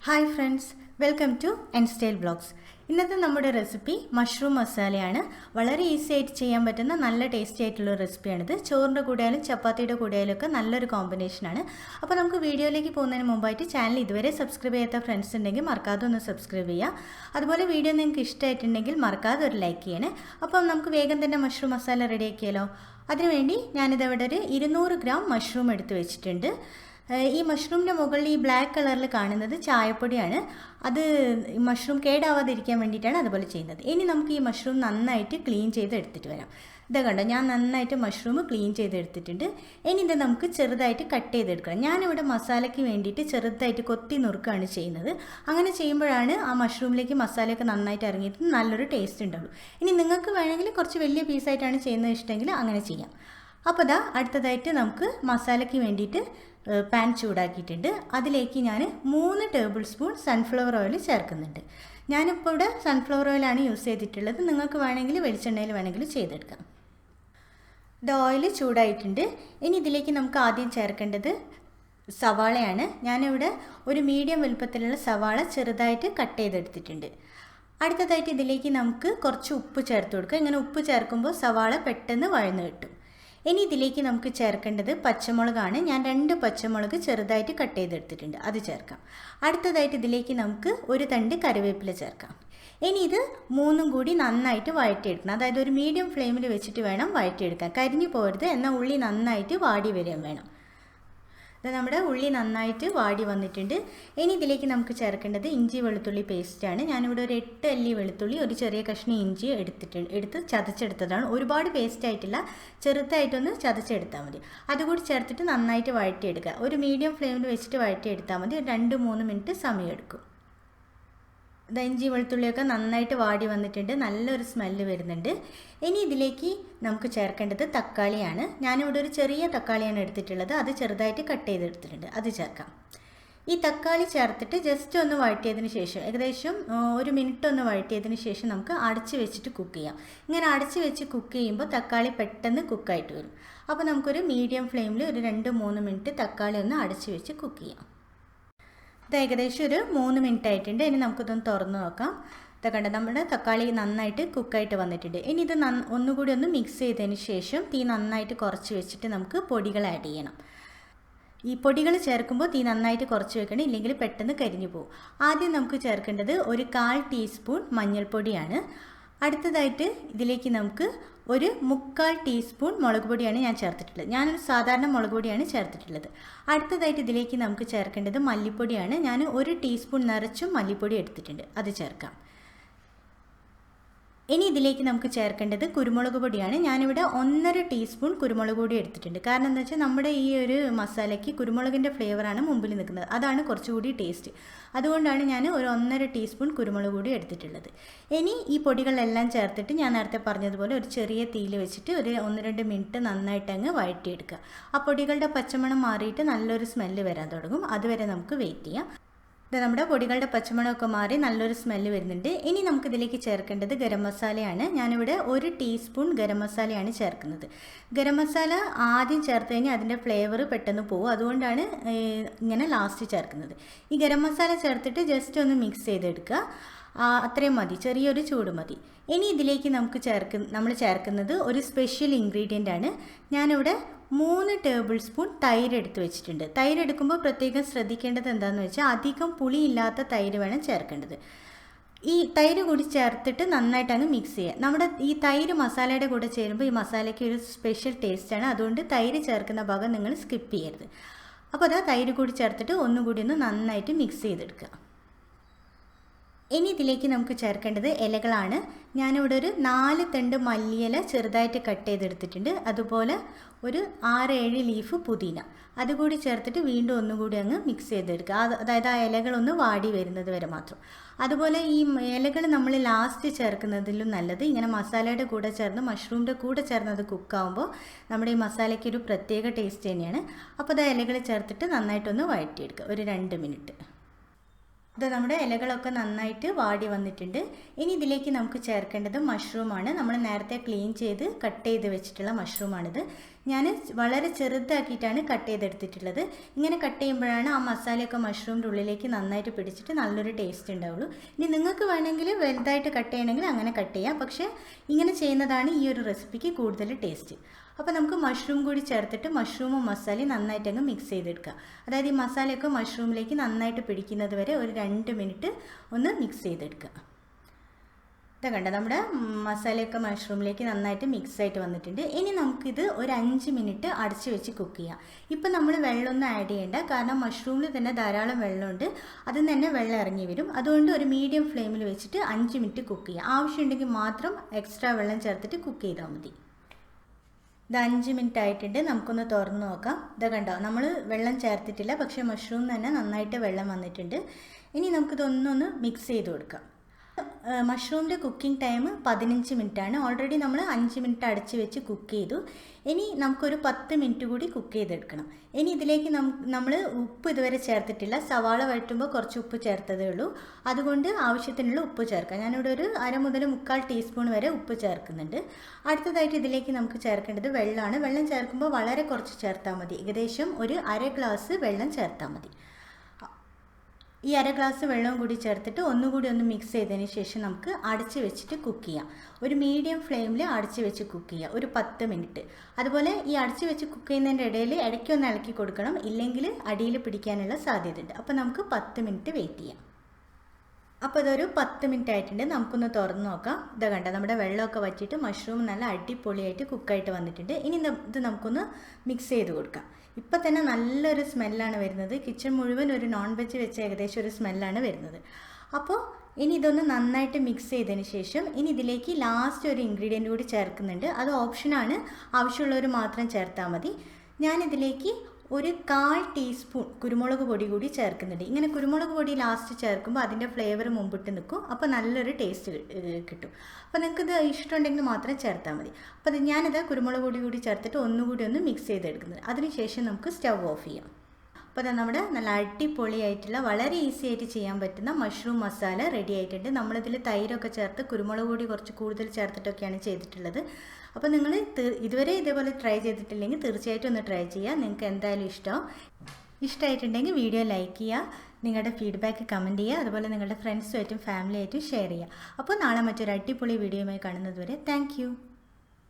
Hi friends, welcome to N style blogs. ഇന്നത്തെ നമ്മുടെ recipe mushroom മസാലയാണ്. വളരെ ഈസി ആയിട്ട് ചെയ്യാൻ പറ്റുന്ന നല്ല ടേസ്റ്റി ആയിട്ടുള്ള റെസിപ്പിയാണിത്. ചോറിൻ്റെ കൂടെയായാലും ചപ്പാത്തിയുടെ കൂടെയായാലും ഒക്കെ നല്ലൊരു കോമ്പിനേഷനാണ്. അപ്പോൾ നമുക്ക് വീഡിയോയിലേക്ക് പോകുന്നതിന് മുമ്പായിട്ട് ചാനൽ ഇതുവരെ സബ്സ്ക്രൈബ് ചെയ്യാത്ത ഫ്രണ്ട്സ് ഉണ്ടെങ്കിൽ മറക്കാതെ ഒന്ന് സബ്സ്ക്രൈബ് ചെയ്യുക. അതുപോലെ വീഡിയോ നിങ്ങൾക്ക് ഇഷ്ടമായിട്ടുണ്ടെങ്കിൽ മറക്കാതെ ഒരു ലൈക്ക് ചെയ്യണേ. അപ്പം നമുക്ക് വേഗം തന്നെ മഷ്റൂം മസാല റെഡിയാക്കിയാലോ. അതിനുവേണ്ടി ഞാനിതവിടെ ഒരു 200 ഗ്രാം മഷ്റൂം എടുത്ത് വെച്ചിട്ടുണ്ട്. ഈ മഷ്റൂമിൻ്റെ മുകളിൽ ഈ ബ്ലാക്ക് കളറിൽ കാണുന്നത് ചായപ്പൊടിയാണ്. അത് മഷ്റൂം കേടാവാതിരിക്കാൻ വേണ്ടിയിട്ടാണ് അതുപോലെ ചെയ്യുന്നത്. ഇനി നമുക്ക് ഈ മഷ്റൂം നന്നായിട്ട് ക്ലീൻ ചെയ്ത് എടുത്തിട്ട് വരാം. ഇതാ കണ്ടോ, ഞാൻ നന്നായിട്ട് മഷ്റൂം ക്ലീൻ ചെയ്തെടുത്തിട്ടുണ്ട്. ഇനി ഇത് നമുക്ക് ചെറുതായിട്ട് കട്ട് ചെയ്തെടുക്കണം. ഞാനിവിടെ മസാലയ്ക്ക് വേണ്ടിയിട്ട് ചെറുതായിട്ട് കൊത്തി നുറുക്കുകയാണ് ചെയ്യുന്നത്. അങ്ങനെ ചെയ്യുമ്പോഴാണ് ആ മഷ്റൂമിലേക്ക് മസാലയൊക്കെ നന്നായിട്ട് ഇറങ്ങിയിട്ട് നല്ലൊരു ടേസ്റ്റ് ഉണ്ടാവുള്ളൂ. ഇനി നിങ്ങൾക്ക് വേണമെങ്കിൽ കുറച്ച് വലിയ പീസായിട്ടാണ് ചെയ്യുന്നത് ഇഷ്ടമെങ്കിൽ അങ്ങനെ ചെയ്യാം. അപ്പോൾ ഇതാ അടുത്തതായിട്ട് നമുക്ക് മസാലയ്ക്ക് വേണ്ടിയിട്ട് പാൻ ചൂടാക്കിയിട്ടുണ്ട്. അതിലേക്ക് ഞാൻ 3 ടേബിൾ സ്പൂൺ സൺഫ്ലവർ ഓയിൽ ചേർക്കുന്നുണ്ട്. ഞാനിപ്പോൾ ഇവിടെ സൺഫ്ലവർ ഓയിലാണ് യൂസ് ചെയ്തിട്ടുള്ളത്. നിങ്ങൾക്ക് വേണമെങ്കിൽ വെളിച്ചെണ്ണയിൽ വേണമെങ്കിൽ ചെയ്തെടുക്കാം. ഇത് ഓയിൽ ചൂടായിട്ടുണ്ട്. ഇനി ഇതിലേക്ക് നമുക്ക് ആദ്യം ചേർക്കേണ്ടത് സവാളയാണ്. ഞാനിവിടെ ഒരു മീഡിയം വലുപ്പത്തിലുള്ള സവാള ചെറുതായിട്ട് കട്ട് ചെയ്തെടുത്തിട്ടുണ്ട്. അടുത്തതായിട്ട് ഇതിലേക്ക് നമുക്ക് കുറച്ച് ഉപ്പ് ചേർത്ത് കൊടുക്കുക. ഇങ്ങനെ ഉപ്പ് ചേർക്കുമ്പോൾ സവാള പെട്ടെന്ന് വഴന്ന് കിട്ടും. ഇനി ഇതിലേക്ക് നമുക്ക് ചേർക്കേണ്ടത് പച്ചമുളകാണ്. ഞാൻ 2 പച്ചമുളക് ചെറുതായിട്ട് കട്ട് ചെയ്തെടുത്തിട്ടുണ്ട്, അത് ചേർക്കാം. അടുത്തതായിട്ട് ഇതിലേക്ക് നമുക്ക് ഒരു തണ്ട് കറിവേപ്പില ചേർക്കാം. ഇനി ഇത് 3ഉം കൂടി നന്നായിട്ട് വഴറ്റിയെടുക്കണം. അതായത് ഒരു മീഡിയം ഫ്ലെയിമിൽ വെച്ചിട്ട് വേണം വഴറ്റിയെടുക്കാൻ. കരിഞ്ഞു പോകരുത്, എന്നാൽ ഉള്ളി നന്നായിട്ട് വാടി വരാൻ വേണം. ഇത് നമ്മുടെ ഉള്ളി നന്നായിട്ട് വാടി വന്നിട്ടുണ്ട്. ഇനി ഇതിലേക്ക് നമുക്ക് ചേർക്കേണ്ടത് ഇഞ്ചി വെളുത്തുള്ളി പേസ്റ്റാണ്. ഞാനിവിടെ ഒരു 8 അല്ലി വെളുത്തുള്ളി, ഒരു ചെറിയ കഷ്ണം ഇഞ്ചി എടുത്ത് ചതച്ചെടുത്തതാണ്. ഒരുപാട് പേസ്റ്റ് ആയിട്ടില്ല, ചെറുതായിട്ടൊന്ന് ചതച്ചെടുത്താൽ മതി. അതുകൂടി ചേർത്തിട്ട് നന്നായിട്ട് വഴറ്റിയെടുക്കുക. ഒരു മീഡിയം ഫ്ലെയിമിൽ വെച്ചിട്ട് വഴറ്റിയെടുത്താൽ മതി. 2-3 മിനിറ്റ് സമയമെടുക്കും. ഇഞ്ചി വെളുത്തുള്ളിയൊക്കെ നന്നായിട്ട് വാടി വന്നിട്ടുണ്ട്, നല്ലൊരു സ്മെല്ല് വരുന്നുണ്ട്. ഇനി ഇതിലേക്ക് നമുക്ക് ചേർക്കേണ്ടത് തക്കാളിയാണ്. ഞാനിവിടെ ഒരു ചെറിയ തക്കാളിയാണ് എടുത്തിട്ടുള്ളത്, അത് ചെറുതായിട്ട് കട്ട് ചെയ്തെടുത്തിട്ടുണ്ട്, അത് ചേർക്കാം. ഈ തക്കാളി ചേർത്തിട്ട് ജസ്റ്റ് ഒന്ന് വഴറ്റിയതിന് ശേഷം ഏകദേശം 1 മിനിറ്റ് ഒന്ന് വഴറ്റിയതിന് ശേഷം നമുക്ക് അടച്ച് വെച്ചിട്ട് കുക്ക് ചെയ്യാം. ഇങ്ങനെ അടച്ച് വെച്ച് കുക്ക് ചെയ്യുമ്പോൾ തക്കാളി പെട്ടെന്ന് കുക്കായിട്ട് വരും. അപ്പോൾ നമുക്കൊരു മീഡിയം ഫ്ലെയിമിൽ ഒരു 2-3 മിനിറ്റ് തക്കാളി ഒന്ന് അടച്ച് വെച്ച് കുക്ക് ചെയ്യാം. ഇത് ഏകദേശം ഒരു 3 മിനിറ്റ് ആയിട്ടുണ്ട്. ഇനി നമുക്കിതൊന്ന് തുറന്ന് നോക്കാം. കണ്ട നമ്മുടെ തക്കാളി നന്നായിട്ട് കുക്കായിട്ട് വന്നിട്ടുണ്ട്. ഇനി ഇത് ഒന്നുകൂടി ഒന്ന് മിക്സ് ചെയ്തതിന് ശേഷം തീ നന്നായിട്ട് കുറച്ച് വെച്ചിട്ട് നമുക്ക് പൊടികൾ ആഡ് ചെയ്യണം. ഈ പൊടികൾ ചേർക്കുമ്പോൾ തീ നന്നായിട്ട് കുറച്ച് വെക്കണം, ഇല്ലെങ്കിൽ പെട്ടെന്ന് കരിഞ്ഞു പോകും. ആദ്യം നമുക്ക് ചേർക്കേണ്ടത് ഒരു 1/4 ടീസ്പൂൺ മഞ്ഞൾപ്പൊടിയാണ്. അടുത്തതായിട്ട് ഇതിലേക്ക് നമുക്ക് ഒരു 3/4 ടീസ്പൂൺ മുളക് പൊടിയാണ് ഞാൻ ചേർത്തിട്ടുള്ളത്. ഞാനൊരു സാധാരണ മുളക് പൊടിയാണ് ചേർത്തിട്ടുള്ളത്. അടുത്തതായിട്ട് ഇതിലേക്ക് നമുക്ക് ചേർക്കേണ്ടത് മല്ലിപ്പൊടിയാണ്. ഞാൻ 1 ടീസ്പൂൺ നിറച്ചും മല്ലിപ്പൊടി എടുത്തിട്ടുണ്ട്, അത് ചേർക്കാം. ഇനി ഇതിലേക്ക് നമുക്ക് ചേർക്കേണ്ടത് കുരുമുളക് പൊടിയാണ്. ഞാനിവിടെ 1.5 ടീസ്പൂൺ കുരുമുളക് പൊടി എടുത്തിട്ടുണ്ട്. കാരണം എന്താ വെച്ചാൽ നമ്മുടെ ഈ ഒരു മസാലയ്ക്ക് കുരുമുളകിൻ്റെ ഫ്ലേവറാണ് മുമ്പിൽ നിൽക്കുന്നത്, അതാണ് കുറച്ചുകൂടി ടേസ്റ്റ്. അതുകൊണ്ടാണ് ഞാൻ ഒരു 1.5 ടീസ്പൂൺ കുരുമുളക് പൊടി എടുത്തിട്ടുള്ളത്. ഇനി ഈ പൊടികളെല്ലാം ചേർത്തിട്ട് ഞാൻ നേരത്തെ പറഞ്ഞതുപോലെ ഒരു ചെറിയ തീയിൽ വെച്ചിട്ട് ഒരു 1-2 മിനിറ്റ് നന്നായിട്ട് അങ്ങ് വഴറ്റിയെടുക്കുക. ആ പൊടികളുടെ പച്ചമണം മാറിയിട്ട് നല്ലൊരു സ്മെല്ല് വരാൻ തുടങ്ങും. അതുവരെ നമുക്ക് വെയിറ്റ് ചെയ്യാം. ഇത് നമ്മുടെ പൊടികളുടെ പച്ചമണമൊക്കെ മാറി നല്ലൊരു സ്മെല്ല് വരുന്നുണ്ട്. ഇനി നമുക്കിതിലേക്ക് ചേർക്കേണ്ടത് ഗരം മസാലയാണ്. ഞാനിവിടെ 1 ടീസ്പൂൺ ഗരം മസാലയാണ് ചേർക്കുന്നത്. ഗരം മസാല ആദ്യം ചേർത്ത് കഴിഞ്ഞാൽ അതിൻ്റെ ഫ്ലേവർ പെട്ടെന്ന് പോകും, അതുകൊണ്ടാണ് ഇങ്ങനെ ലാസ്റ്റ് ചേർക്കുന്നത്. ഈ ഗരം മസാല ചേർത്തിട്ട് ജസ്റ്റ് ഒന്ന് മിക്സ് ചെയ്തെടുക്കുക. അത്രയും മതി, ചെറിയൊരു ചൂട് മതി. ഇനി ഇതിലേക്ക് നമ്മൾ ചേർക്കുന്നത് ഒരു സ്പെഷ്യൽ ഇൻഗ്രീഡിയൻ്റ് ആണ്. ഞാനിവിടെ 3 ടേബിൾ സ്പൂൺ തൈര് എടുത്ത് വെച്ചിട്ടുണ്ട്. തൈര് എടുക്കുമ്പോൾ പ്രത്യേകം ശ്രദ്ധിക്കേണ്ടത് എന്താണെന്ന് വെച്ചാൽ അധികം പുളിയില്ലാത്ത തൈര് വേണം ചേർക്കേണ്ടത്. ഈ തൈര് കൂടി ചേർത്തിട്ട് നന്നായിട്ട് അങ്ങ് മിക്സ് ചെയ്യുക. നമ്മുടെ ഈ തൈര് മസാലയുടെ കൂടെ ചേരുമ്പോൾ ഈ മസാലയ്ക്ക് ഒരു സ്പെഷ്യൽ ടേസ്റ്റാണ്. അതുകൊണ്ട് തൈര് ചേർക്കുന്ന ഭാഗം നിങ്ങൾ സ്കിപ്പ് ചെയ്യരുത്. അപ്പോൾ അതാ തൈര് കൂടി ചേർത്തിട്ട് ഒന്നുകൂടി ഒന്ന് നന്നായിട്ട് മിക്സ് ചെയ്തെടുക്കുക. ഇനി ഇതിലേക്ക് നമുക്ക് ചേർക്കേണ്ടത് ഇലകളാണ്. ഞാനിവിടെ ഒരു 4 തണ്ട് മല്ലിയില ചെറുതായിട്ട് കട്ട് ചെയ്തെടുത്തിട്ടുണ്ട്. അതുപോലെ ഒരു 6-7 ലീഫ് പുതിന, അതുകൂടി ചേർത്തിട്ട് വീണ്ടും ഒന്നുകൂടി അങ്ങ് മിക്സ് ചെയ്തെടുക്കുക. അതായത് ആ ഇലകളൊന്ന് വാടി വരുന്നത് വരെ മാത്രം. അതുപോലെ ഈ ഇലകൾ നമ്മൾ ലാസ്റ്റ് ചേർക്കുന്നതിലും നല്ലത് ഇങ്ങനെ മസാലയുടെ കൂടെ ചേർന്ന് മഷ്റൂമിൻ്റെ കൂടെ ചേർന്ന് അത് കുക്കാവുമ്പോൾ നമ്മുടെ ഈ മസാലയ്ക്ക് ഒരു പ്രത്യേക ടേസ്റ്റ് തന്നെയാണ്. അപ്പോൾ അത് ഇലകൾ ചേർത്തിട്ട് നന്നായിട്ടൊന്ന് വഴറ്റിയെടുക്കുക ഒരു 2 മിനിറ്റ്. ഇത് നമ്മുടെ ഇലകളൊക്കെ നന്നായിട്ട് വാടി വന്നിട്ടുണ്ട്. ഇനി ഇതിലേക്ക് നമുക്ക് ചേർക്കേണ്ടത് മഷ്റൂമാണ്. നമ്മൾ നേരത്തെ ക്ലീൻ ചെയ്ത് കട്ട് ചെയ്ത് വെച്ചിട്ടുള്ള മഷ്റൂമാണിത്. ഞാൻ വളരെ ചെറുതാക്കിയിട്ടാണ് കട്ട് ചെയ്തെടുത്തിട്ടുള്ളത്. ഇങ്ങനെ കട്ട് ചെയ്യുമ്പോഴാണ് ആ മസാലയൊക്കെ മഷ്റൂമിൻ്റെ ഉള്ളിലേക്ക് നന്നായിട്ട് പിടിച്ചിട്ട് നല്ലൊരു ടേസ്റ്റ് ഉണ്ടാവുള്ളൂ. ഇനി നിങ്ങൾക്ക് വേണമെങ്കിൽ വലുതായിട്ട് കട്ട് ചെയ്യണമെങ്കിൽ അങ്ങനെ കട്ട് ചെയ്യാം. പക്ഷേ ഇങ്ങനെ ചെയ്യുന്നതാണ് ഈ ഒരു റെസിപ്പിക്ക് കൂടുതൽ ടേസ്റ്റ്. അപ്പോൾ നമുക്ക് മഷ്റൂം കൂടി ചേർത്തിട്ട് മഷ്റൂമും മസാലയും നന്നായിട്ട് അങ്ങ് മിക്സ് ചെയ്തെടുക്കുക. അതായത് ഈ മസാലയൊക്കെ മഷ്റൂമിലേക്ക് നന്നായിട്ട് പിടിക്കുന്നത് വരെ ഒരു 2 മിനിറ്റ് ഒന്ന് മിക്സ് ചെയ്തെടുക്കുക. ഇതാ കണ്ട നമ്മുടെ മസാലയൊക്കെ മഷ്റൂമിലേക്ക് നന്നായിട്ട് മിക്സ് ആയിട്ട് വന്നിട്ടുണ്ട്. ഇനി നമുക്കിത് ഒരു 5 മിനിറ്റ് അടച്ച് വെച്ച് കുക്ക് ചെയ്യാം. ഇപ്പം നമ്മൾ വെള്ളമൊന്നും ആഡ് ചെയ്യേണ്ട, കാരണം മഷ്റൂമിൽ തന്നെ ധാരാളം വെള്ളമുണ്ട്, അതിൽ നിന്ന് തന്നെ വെള്ളം ഇറങ്ങി വരും. അതുകൊണ്ട് ഒരു മീഡിയം ഫ്ലെയിമിൽ വെച്ചിട്ട് 5 മിനിറ്റ് കുക്ക് ചെയ്യാം. ആവശ്യമുണ്ടെങ്കിൽ മാത്രം എക്സ്ട്രാ വെള്ളം ചേർത്തിട്ട് കുക്ക് ചെയ്താൽ മതി. ഇത് 5 മിനിറ്റ് ആയിട്ടുണ്ട്. നമുക്കൊന്ന് തുറന്ന് നോക്കാം. ഇത് കണ്ടോ, നമ്മൾ വെള്ളം ചേർത്തിട്ടില്ല, പക്ഷേ മഷ്റൂം തന്നെ നന്നായിട്ട് വെള്ളം വന്നിട്ടുണ്ട്. ഇനി നമുക്കിതൊന്നൊന്ന് മിക്സ് ചെയ്ത് കൊടുക്കാം. മഷ്റൂമിൻ്റെ കുക്കിംഗ് ടൈം 15 മിനിറ്റാണ്. ഓൾറെഡി നമ്മൾ 5 മിനിറ്റ് അടച്ച് വെച്ച് കുക്ക് ചെയ്തു. ഇനി നമുക്കൊരു 10 മിനിറ്റ് കൂടി കുക്ക് ചെയ്തെടുക്കണം. ഇനി ഇതിലേക്ക് നമ്മൾ ഉപ്പ് ഇതുവരെ ചേർത്തിട്ടില്ല. സവാള വഴറ്റുമ്പോൾ കുറച്ച് ഉപ്പ് ചേർത്തതേ ഉള്ളൂ. അതുകൊണ്ട് ആവശ്യത്തിനുള്ള ഉപ്പ് ചേർക്കാം. ഞാനിവിടെ ഒരു 1/2 മുതൽ 1/4 ടീസ്പൂൺ വരെ ഉപ്പ് ചേർക്കുന്നുണ്ട്. അടുത്തതായിട്ട് ഇതിലേക്ക് നമുക്ക് ചേർക്കേണ്ടത് വെള്ളമാണ്. വെള്ളം ചേർക്കുമ്പോൾ വളരെ കുറച്ച് ചേർത്താൽ മതി. ഏകദേശം ഒരു 1/2 ഗ്ലാസ് വെള്ളം ചേർത്താൽ മതി. ഈ 1/2 ഗ്ലാസ് വെള്ളവും കൂടി ചേർത്തിട്ട് ഒന്നുകൂടി ഒന്ന് മിക്സ് ചെയ്തതിന് ശേഷം നമുക്ക് അടച്ച് വെച്ചിട്ട് കുക്ക് ചെയ്യാം. ഒരു മീഡിയം ഫ്ലെയിമിൽ അടച്ച് വെച്ച് കുക്ക് ചെയ്യുക ഒരു 10 മിനിറ്റ്. അതുപോലെ ഈ അടച്ച് വെച്ച് കുക്ക് ചെയ്യുന്നതിൻ്റെ ഇടയിൽ ഇടയ്ക്കൊന്ന് ഇളക്കി കൊടുക്കണം, ഇല്ലെങ്കിൽ അടിയിൽ പിടിക്കാനുള്ള സാധ്യതയുണ്ട്. അപ്പോൾ നമുക്ക് 10 മിനിറ്റ് വെയിറ്റ് ചെയ്യാം. അപ്പോൾ ഇതൊരു 10 മിനിറ്റ് ആയിട്ടുണ്ട്. നമുക്കൊന്ന് തുറന്ന് നോക്കാം. ഇതാ കണ്ട, നമ്മുടെ വെള്ളമൊക്കെ വറ്റിയിട്ട് മഷ്റൂം നല്ല അടിപൊളിയായിട്ട് കുക്കായിട്ട് വന്നിട്ടുണ്ട്. ഇനി ഇത് നമുക്കൊന്ന് മിക്സ് ചെയ്ത് കൊടുക്കാം. ഇപ്പം തന്നെ നല്ലൊരു സ്മെല്ലാണ് വരുന്നത്. കിച്ചൺ മുഴുവൻ ഒരു നോൺ വെജ് വെച്ച ഏകദേശം ഒരു സ്മെല്ലാണ് വരുന്നത്. അപ്പോൾ ഇനി ഇതൊന്ന് നന്നായിട്ട് മിക്സ് ചെയ്തതിന് ശേഷം ഇനി ഇതിലേക്ക് ലാസ്റ്റ് ഒരു ഇൻഗ്രീഡിയൻറ്റ് കൂടി ചേർക്കുന്നുണ്ട്. അത് ഓപ്ഷനാണ്, ആവശ്യമുള്ളവർ മാത്രം ചേർത്താൽ മതി. ഞാനിതിലേക്ക് ഒരു 1/4 ടീസ്പൂൺ കുരുമുളക് പൊടി കൂടി ചേർക്കുന്നുണ്ട്. ഇങ്ങനെ കുരുമുളക് പൊടി ലാസ്റ്റ് ചേർക്കുമ്പോൾ അതിൻ്റെ ഫ്ലേവർ മുമ്പിട്ട് നിൽക്കും. അപ്പോൾ നല്ലൊരു ടേസ്റ്റ് കിട്ടും. അപ്പോൾ നിങ്ങൾക്കിത് ഇഷ്ടമുണ്ടെങ്കിൽ മാത്രം ചേർത്താൽ മതി. അപ്പോൾ ഞാനിത് കുരുമുളക് പൊടി കൂടി ചേർത്തിട്ട് ഒന്നുകൂടി ഒന്ന് മിക്സ് ചെയ്തെടുക്കുന്നത്. അതിനുശേഷം നമുക്ക് സ്റ്റവ് ഓഫ് ചെയ്യാം. അപ്പോൾ അത് നമ്മുടെ നല്ല അടിപൊളിയായിട്ടുള്ള വളരെ ഈസി ആയിട്ട് ചെയ്യാൻ പറ്റുന്ന മഷ്റൂം മസാല റെഡി ആയിട്ടുണ്ട്. നമ്മളിതിൽ തൈരൊക്കെ ചേർത്ത് കുരുമുളക് പൊടി കുറച്ച് കൂടുതൽ ചേർത്തിട്ടൊക്കെയാണ് ചെയ്തിട്ടുള്ളത്. അപ്പോൾ നിങ്ങൾ ഇതുവരെ ഇതേപോലെ ട്രൈ ചെയ്തിട്ടില്ലെങ്കിൽ തീർച്ചയായിട്ടും ഒന്ന് ട്രൈ ചെയ്യുക. നിങ്ങൾക്ക് എന്തായാലും ഇഷ്ടമായിട്ടുണ്ടെങ്കിൽ വീഡിയോ ലൈക്ക് ചെയ്യുക, നിങ്ങളുടെ ഫീഡ്ബാക്ക് കമൻറ്റ് ചെയ്യുക, അതുപോലെ നിങ്ങളുടെ ഫ്രണ്ട്സുമായിട്ടും ഫാമിലിയായിട്ടും ഷെയർ ചെയ്യുക. അപ്പോൾ നാളെ മറ്റൊരു അടിപൊളി വീഡിയോയുമായി കാണുന്നത് വരെ താങ്ക് യു.